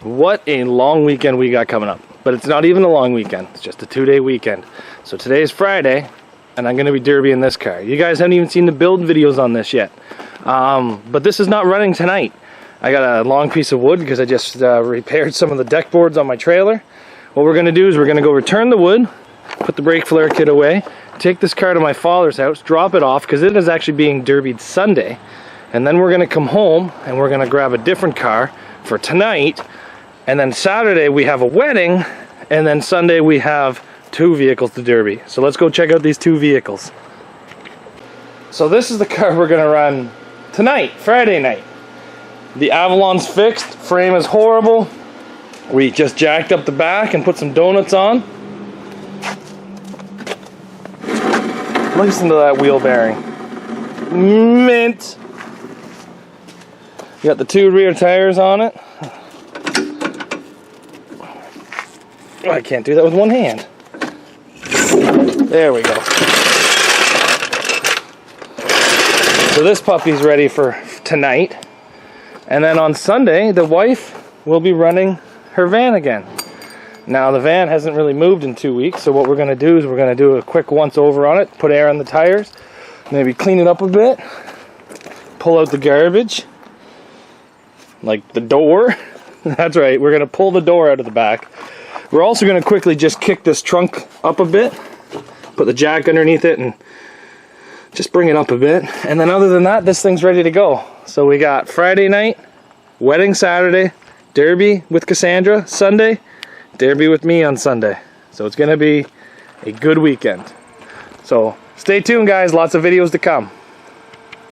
What a long weekend we got coming up. But it's not even a long weekend. It's just a 2-day weekend. So today is Friday, and I'm going to be derbying this car. You guys haven't even seen the build videos on this yet. But this is not running tonight. I got a long piece of wood because I just repaired some of the deck boards on my trailer. What we're going to do is we're going to go return the wood, put the brake flare kit away, take this car to my father's house, drop it off because it is actually being derbied Sunday. And then we're going to come home and we're going to grab a different car for tonight. And then Saturday we have a wedding, and then Sunday we have 2 vehicles to derby. So let's go check out these 2 vehicles. So this is the car we're going to run tonight, Friday night. The Avalon's fixed, frame is horrible. We just jacked up the back and put some donuts on. Listen to that wheel bearing. Mint! You got the 2 rear tires on it. Oh, I can't do that with one hand. There we go. So this puppy's ready for tonight. And then on Sunday, the wife will be running her van again. Now the van hasn't really moved in 2 weeks, so what we're going to do is we're going to do a quick once over on it, put air on the tires, maybe clean it up a bit, pull out the garbage, like the door. That's right, we're going to pull the door out of the back. We're also going to quickly just kick this trunk up a bit, put the jack underneath it and just bring it up a bit. And then other than that, this thing's ready to go. So we got Friday night, wedding Saturday, derby with Cassandra Sunday, derby with me on Sunday. So it's going to be a good weekend. So stay tuned guys, lots of videos to come.